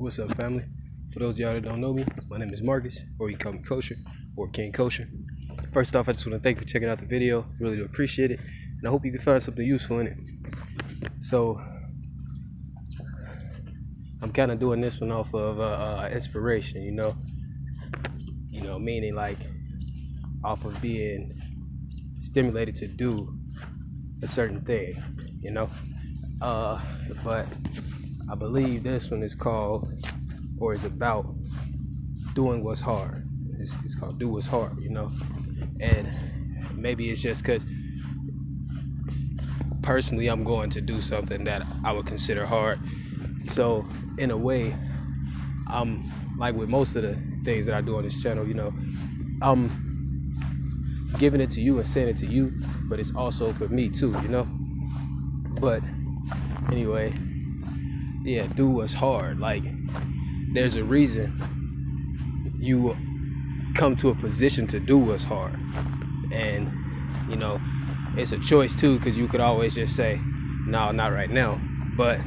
What's up, family? For those of y'all that don't know me, my name is Marcus, or you call me Kosher, or King Kosher. First off, I just want to thank you for checking out the video. Really do appreciate it, and I hope you can find something useful in it. So, I'm kind of doing this one off of inspiration, meaning like off of being stimulated to do a certain thing, But I believe this one is called, or is about, doing what's hard. It's called Do What's Hard, And maybe it's just because personally I'm going to do something that I would consider hard. So in a way, I'm like with most of the things that I do on this channel, I'm giving it to you and saying it to you, but it's also for me too, But anyway, yeah, do what's hard. Like, there's a reason you come to a position to do what's hard. And, it's a choice too, because you could always just say, no, not right now. But,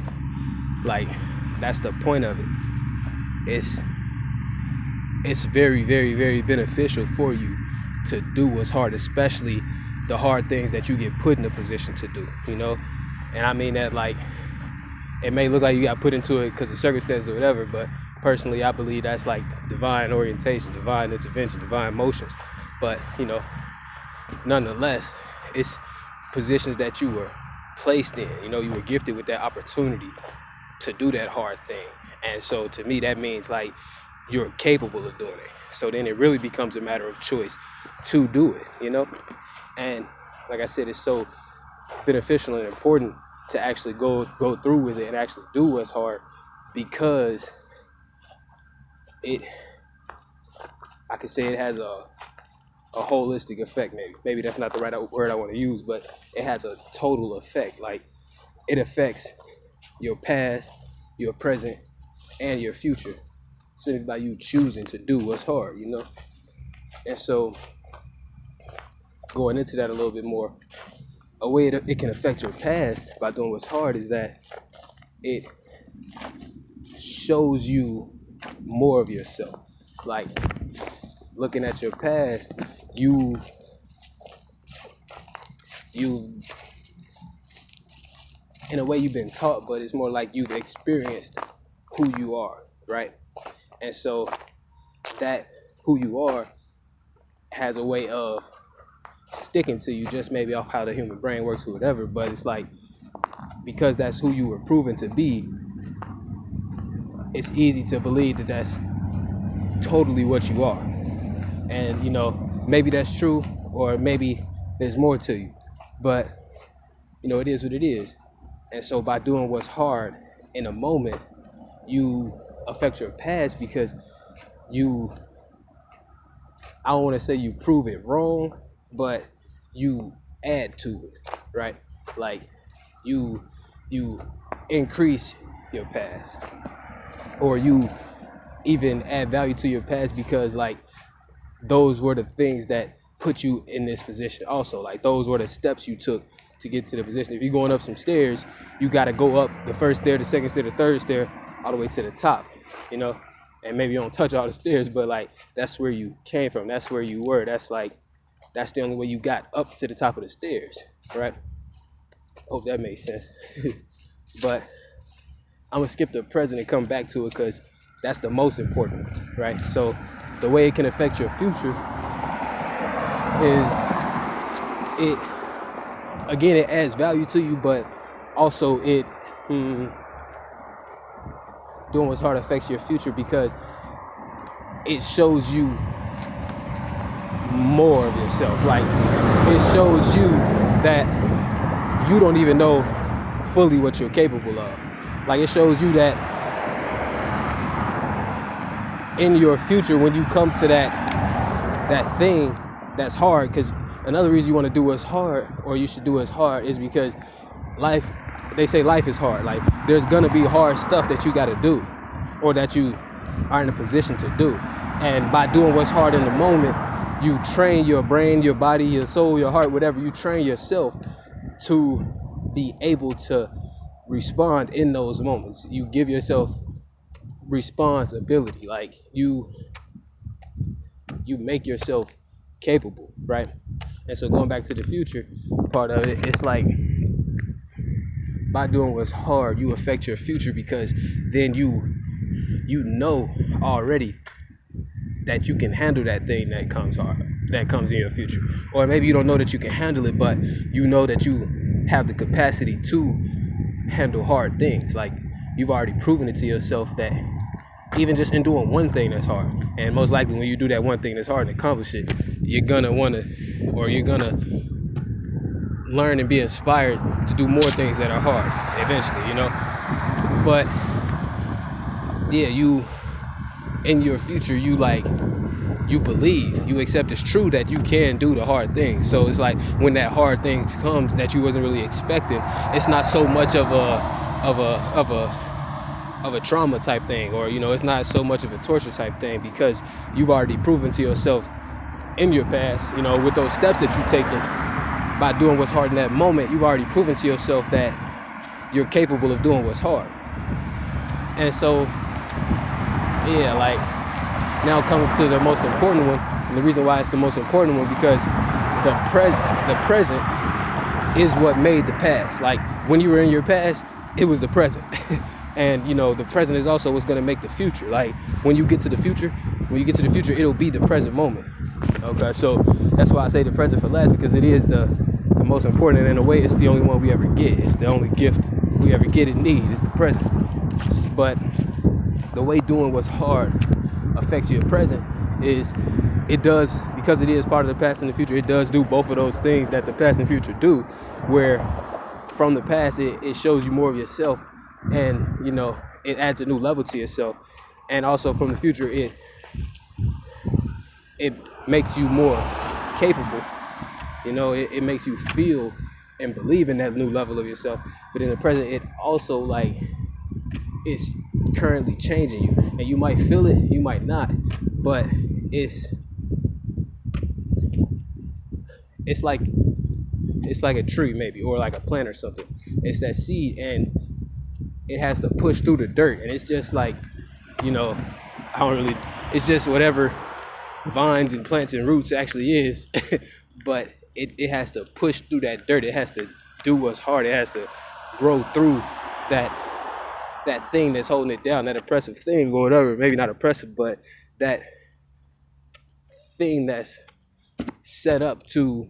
like, that's the point of it. It's very, very, very beneficial for you to do what's hard, especially the hard things that you get put in a position to do, And I mean that, like, it may look like you got put into it because of circumstances or whatever, but personally, I believe that's like divine orientation, divine intervention, divine motions. But, nonetheless, it's positions that you were placed in. You were gifted with that opportunity to do that hard thing. And so to me, that means like you're capable of doing it. So then it really becomes a matter of choice to do it, And like I said, it's so beneficial and important to actually go through with it and actually do what's hard, because I could say it has a holistic effect. Maybe that's not the right word I want to use, but it has a total effect. Like, it affects your past, your present, and your future, simply by you choosing to do what's hard, And so, going into that a little bit more, a way it can affect your past by doing what's hard is that it shows you more of yourself. Like, looking at your past, you in a way you've been taught, but it's more like you've experienced who you are, right? And so that who you are has a way of sticking to you, just maybe off how the human brain works or whatever. But it's like, because that's who you were proven to be, it's easy to believe that that's totally what you are. And maybe that's true, or maybe there's more to you, but it is what it is. And so by doing what's hard in a moment, you affect your past, because I don't want to say you prove it wrong, but you add to it, right? Like, you increase your past, or you even add value to your past, because like those were the things that put you in this position also. Like, those were the steps you took to get to the position. If you're going up some stairs, you got to go up the first stair, the second stair, the third stair, all the way to the top, and maybe you don't touch all the stairs, but like, that's where you came from. That's where you were. That's the only way you got up to the top of the stairs, right? Hope that makes sense. But I'm gonna skip the present and come back to it, because that's the most important, right? So the way it can affect your future is it adds value to you, but also doing what's hard affects your future, because it shows you more of yourself. Like, it shows you that you don't even know fully what you're capable of. Like, it shows you that in your future, when you come to that thing that's hard, because another reason you want to do what's hard, or you should do what's hard, is because they say life is hard. Like, there's gonna be hard stuff that you got to do, or that you are in a position to do. And by doing what's hard in the moment, you train your brain, your body, your soul, your heart, whatever. You train yourself to be able to respond in those moments. You give yourself responsibility. Like you make yourself capable, right? And so going back to the future part of it, it's like by doing what's hard, you affect your future, because then you know already that you can handle that thing that comes in your future. Or maybe you don't know that you can handle it, but you know that you have the capacity to handle hard things. Like you've already proven it to yourself that even just in doing one thing that's hard, and most likely when you do that one thing that's hard and accomplish it, you're gonna learn and be inspired to do more things that are hard eventually, But yeah, you in your future, you believe, you accept it's true that you can do the hard things. So it's like when that hard thing comes that you wasn't really expecting, it's not so much of a trauma type thing, or it's not so much of a torture type thing, because you've already proven to yourself in your past, with those steps that you've taken by doing what's hard in that moment, you've already proven to yourself that you're capable of doing what's hard. And so yeah, like now coming to the most important one, and the reason why it's the most important one, because the present is what made the past. Like when you were in your past, it was the present. And the present is also what's going to make the future. Like when you get to the future, it'll be the present moment. Okay, so that's why I say the present for last, because it is the most important, and in a way it's the only one we ever get. It's the only gift we ever get and need is the present. But the way doing what's hard affects your present is it does, because it is part of the past and the future, it does do both of those things that the past and future do, where from the past it shows you more of yourself, and it adds a new level to yourself, and also from the future it makes you more capable. It makes you feel and believe in that new level of yourself. But in the present, it also it's currently changing you, and you might feel it, you might not, but it's like a tree maybe, or like a plant or something. It's that seed, and it has to push through the dirt, and it's just like it's just whatever vines and plants and roots actually is. But it has to push through that dirt. It has to do what's hard. It has to grow through that thing that's holding it down, that oppressive thing or whatever. Maybe not oppressive, but that thing that's set up to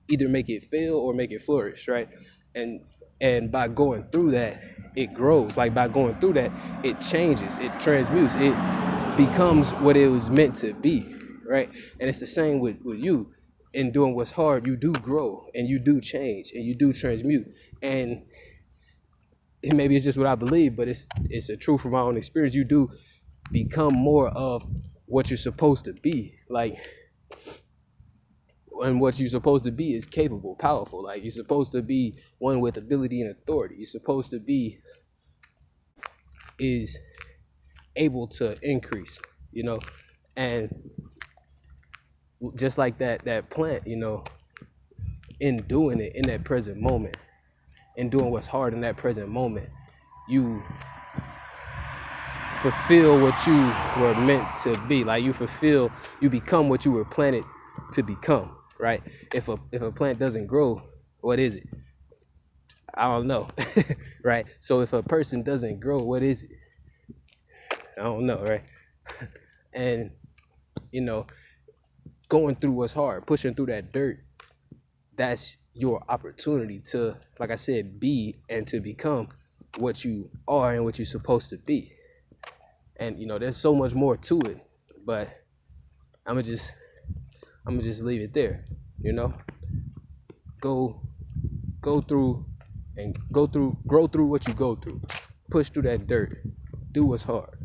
either make it fail or make it flourish, right? And by going through that, it grows. Like by going through that, it changes, it transmutes, it becomes what it was meant to be, right? And it's the same with you. In doing what's hard, you do grow, and you do change, and you do transmute. And maybe it's just what I believe, but it's a truth from my own experience. You do become more of what you're supposed to be. Like, and what you're supposed to be is capable, powerful. Like, you're supposed to be one with ability and authority. You're supposed to be is able to increase, and just like that plant, in doing it in that present moment, in doing what's hard in that present moment, you fulfill what you were meant to be. Like you become what you were planted to become, right? If a plant doesn't grow, what is it? I don't know. Right? So if a person doesn't grow, what is it? I don't know, right? And going through what's hard, pushing through that dirt, that's your opportunity to, like I said, be and to become what you are and what you're supposed to be. And there's so much more to it, but I'm gonna just leave it there. Grow through what you go through. Push through that dirt. Do what's hard.